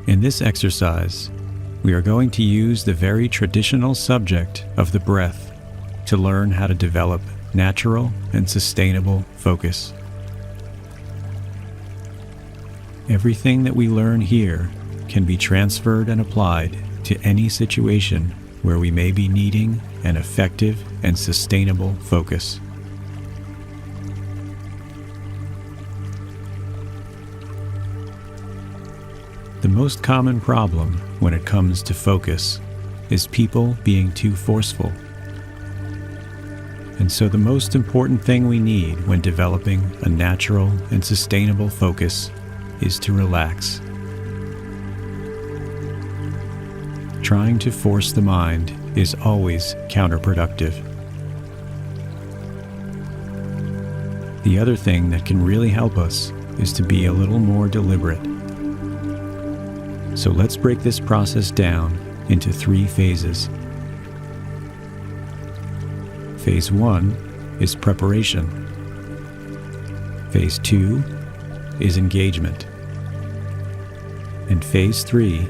In this exercise, we are going to use the very traditional subject of the breath to learn how to develop natural and sustainable focus. Everything that we learn here can be transferred and applied to any situation where we may be needing an effective and sustainable focus. The most common problem when it comes to focus is people being too forceful. And so the most important thing we need when developing a natural and sustainable focus is to relax. Trying to force the mind is always counterproductive. The other thing that can really help us is to be a little more deliberate. So let's break this process down into 3 phases. Phase 1 is preparation. Phase 2 is engagement. And phase 3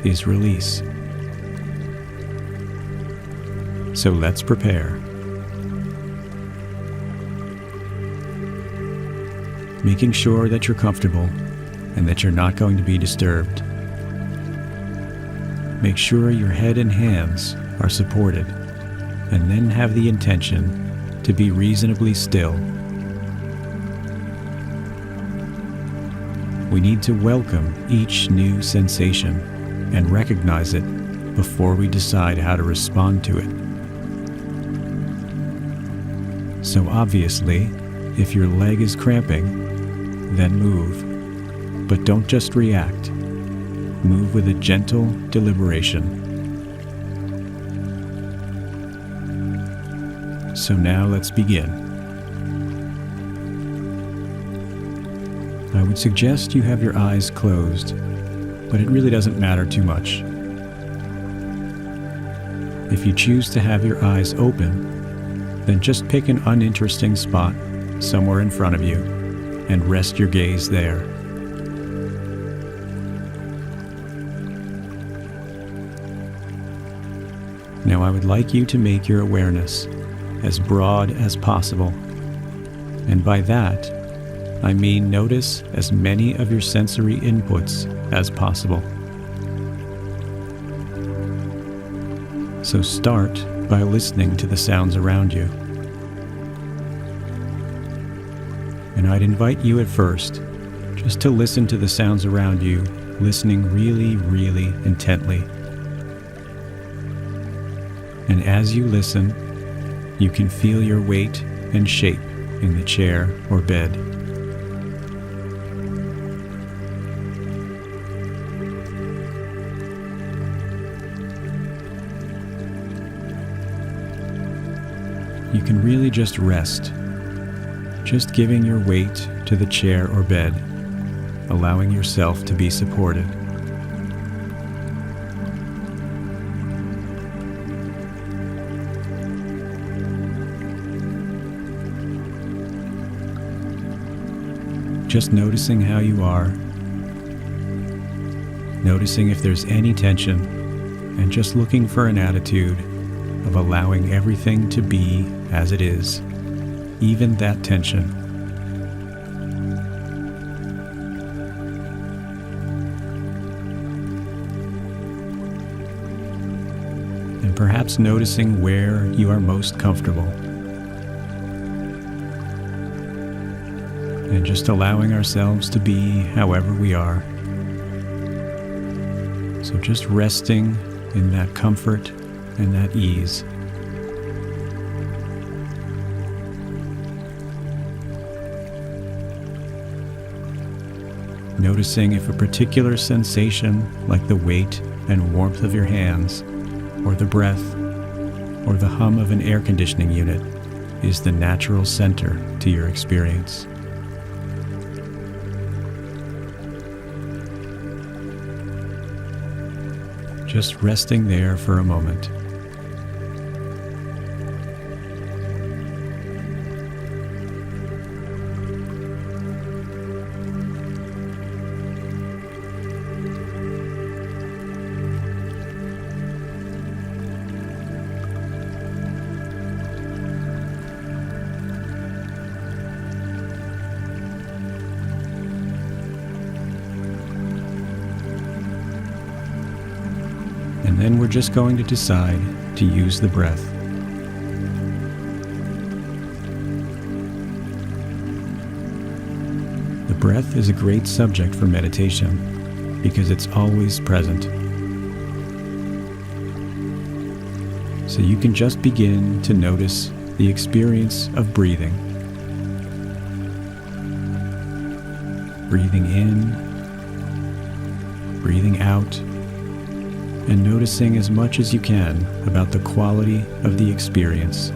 is release. So let's prepare. Making sure that you're comfortable and that you're not going to be disturbed. Make sure your head and hands are supported, and then have the intention to be reasonably still. We need to welcome each new sensation and recognize it before we decide how to respond to it. So obviously, if your leg is cramping, then move, but don't just react. Move with a gentle deliberation. So now let's begin. I would suggest you have your eyes closed, but it really doesn't matter too much. If you choose to have your eyes open, then just pick an uninteresting spot somewhere in front of you and rest your gaze there. Now I would like you to make your awareness as broad as possible. And by that, I mean notice as many of your sensory inputs as possible. So start by listening to the sounds around you. And I'd invite you at first just to listen to the sounds around you, listening really, really intently. And as you listen, you can feel your weight and shape in the chair or bed. You can really just rest, just giving your weight to the chair or bed, allowing yourself to be supported. Just noticing how you are, noticing if there's any tension, and just looking for an attitude of allowing everything to be as it is, even that tension. And perhaps noticing where you are most comfortable. And just allowing ourselves to be however we are. So just resting in that comfort and that ease. Noticing if a particular sensation, like the weight and warmth of your hands, or the breath, or the hum of an air conditioning unit, is the natural center to your experience. Just resting there for a moment. And then we're just going to decide to use the breath. The breath is a great subject for meditation because it's always present. So you can just begin to notice the experience of breathing. Breathing in, breathing out, and noticing as much as you can about the quality of the experience.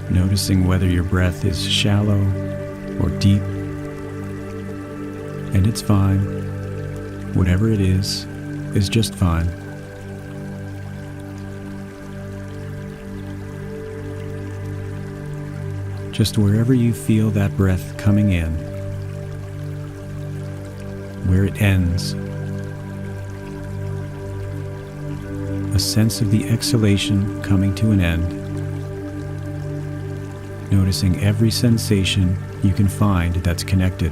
Noticing whether your breath is shallow or deep, and it's fine. Whatever it is just fine. Just wherever you feel that breath coming in, where it ends, a sense of the exhalation coming to an end, noticing every sensation you can find that's connected.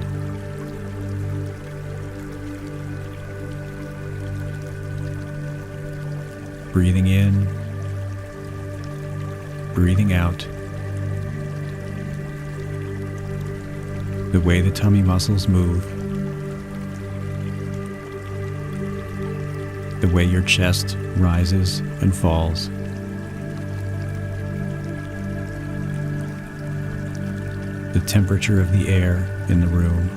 Breathing in, breathing out. The way the tummy muscles move. The way your chest rises and falls. The temperature of the air in the room.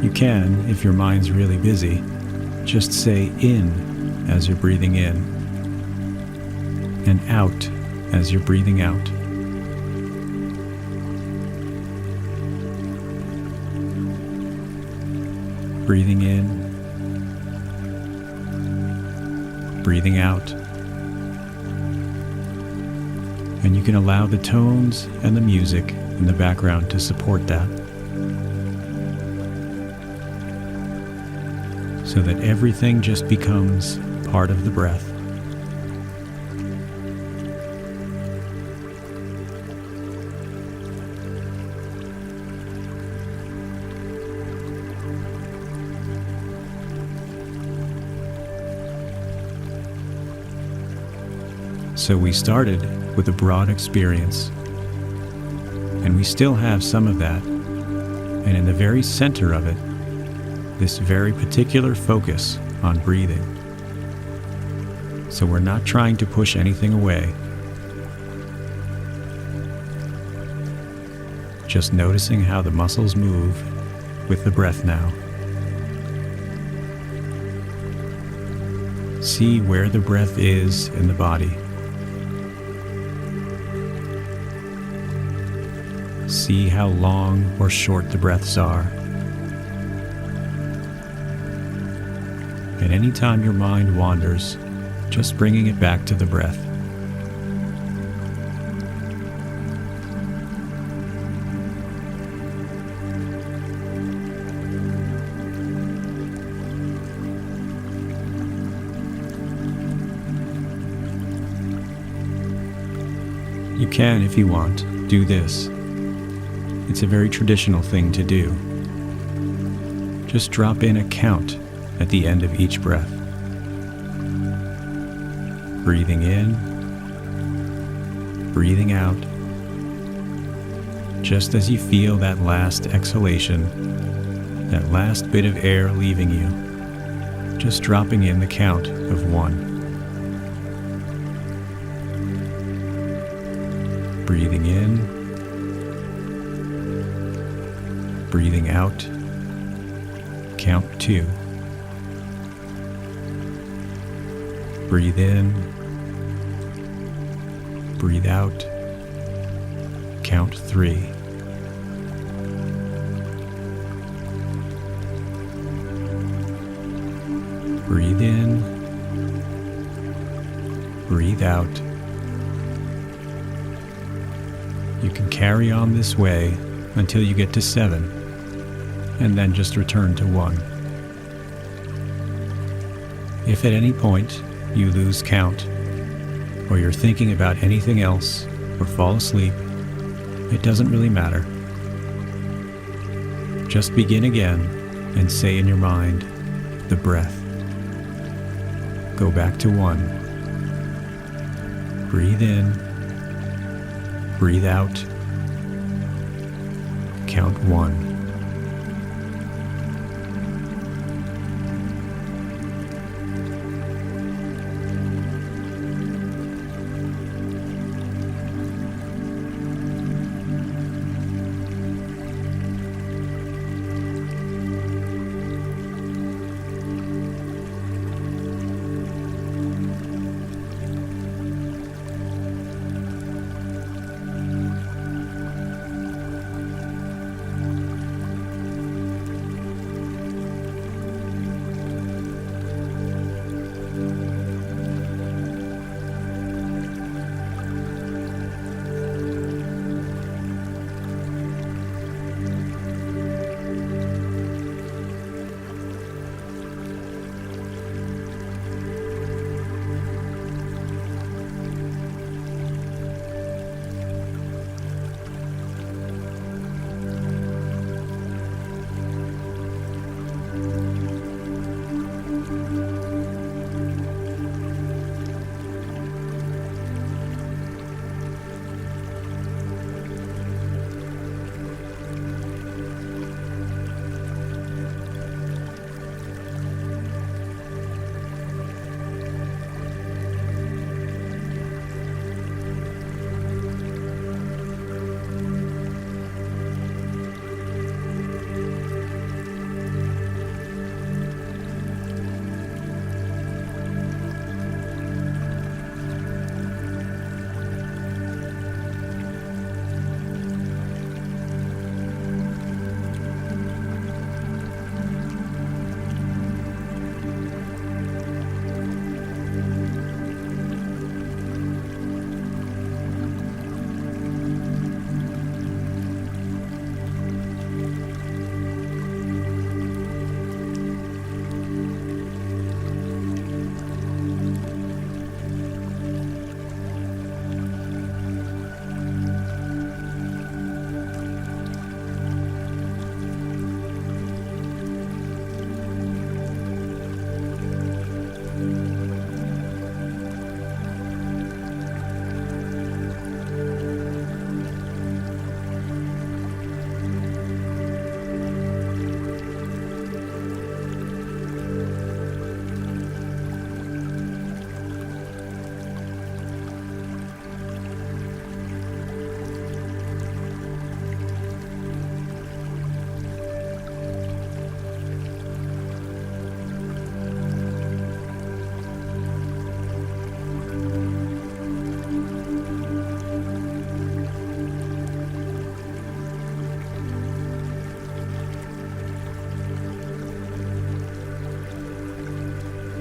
You can, if your mind's really busy, just say in as you're breathing in and out as you're breathing out. Breathing in, breathing out. And you can allow the tones and the music in the background to support that, so that everything just becomes part of the breath. So we started with a broad experience, and we still have some of that, and in the very center of it, this very particular focus on breathing. So we're not trying to push anything away. Just noticing how the muscles move with the breath now. See where the breath is in the body. See how long or short the breaths are. And anytime your mind wanders, just bringing it back to the breath. You can, if you want, do this. It's a very traditional thing to do. Just drop in a count at the end of each breath. Breathing in, breathing out. Just as you feel that last exhalation, that last bit of air leaving you, just dropping in the count of 1. Breathing in, breathing out, count 2. Breathe in, breathe out, count 3. Breathe in, breathe out. You can carry on this way until you get to 7, and then just return to 1. If at any point you lose count, or you're thinking about anything else, or fall asleep, it doesn't really matter. Just begin again and say in your mind, the breath. Go back to 1. Breathe in, breathe out, count 1.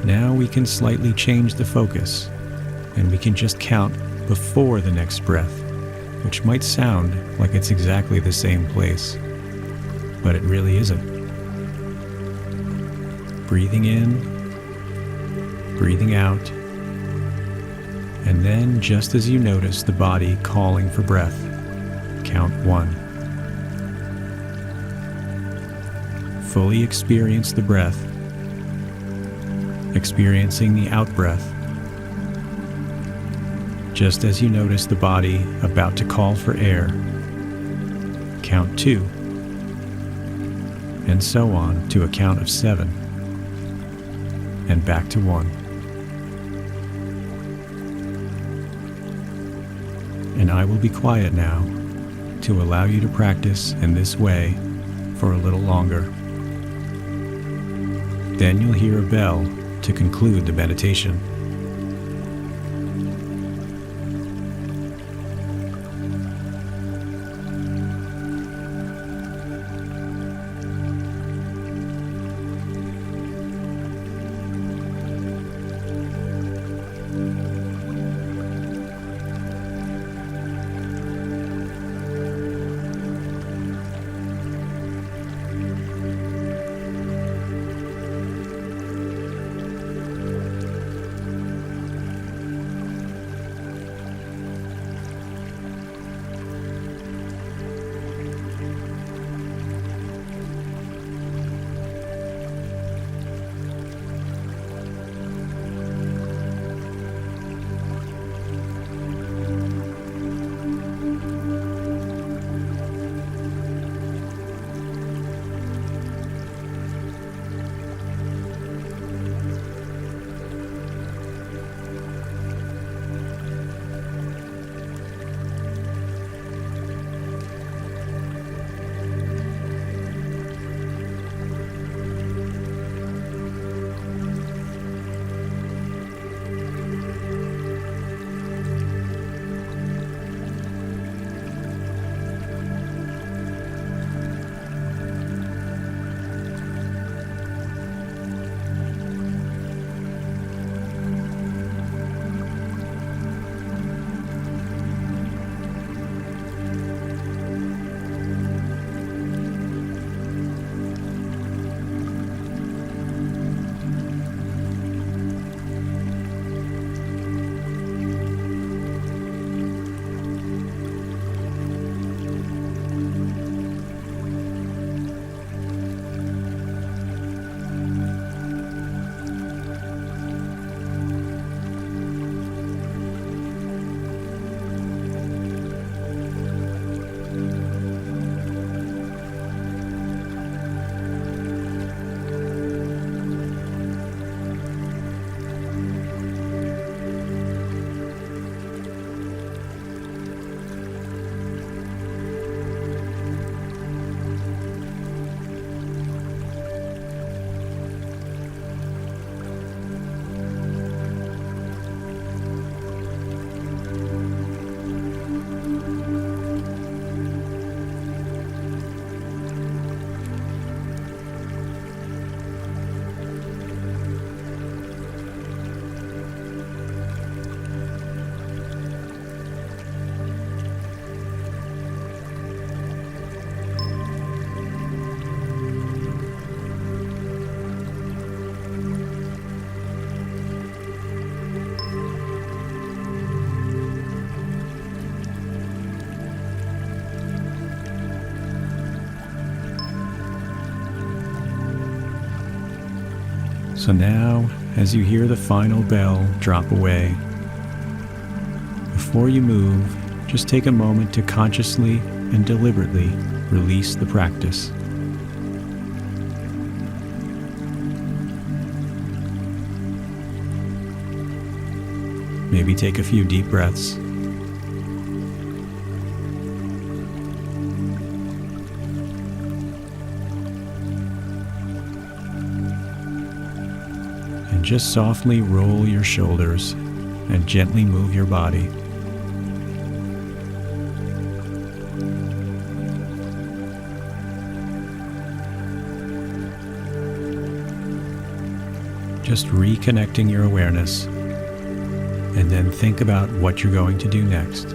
Now we can slightly change the focus, and we can just count before the next breath, which might sound like it's exactly the same place, but it really isn't. Breathing in, breathing out, and then just as you notice the body calling for breath, count 1. Fully experience the breath, experiencing the out-breath, just as you notice the body about to call for air, count 2, and so on to a count of 7, and back to 1. And I will be quiet now to allow you to practice in this way for a little longer. Then you'll hear a bell to conclude the meditation. So now, as you hear the final bell drop away, before you move, just take a moment to consciously and deliberately release the practice. Maybe take a few deep breaths. And just softly roll your shoulders and gently move your body. Just reconnecting your awareness, and then think about what you're going to do next.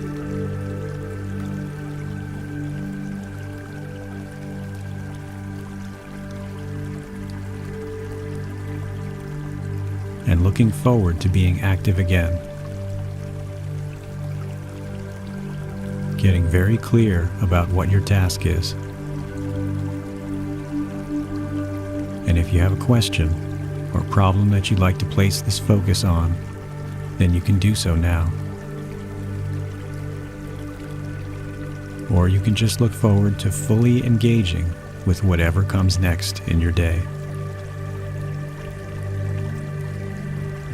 And looking forward to being active again. Getting very clear about what your task is. And if you have a question or problem that you'd like to place this focus on, then you can do so now. Or you can just look forward to fully engaging with whatever comes next in your day.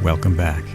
Welcome back.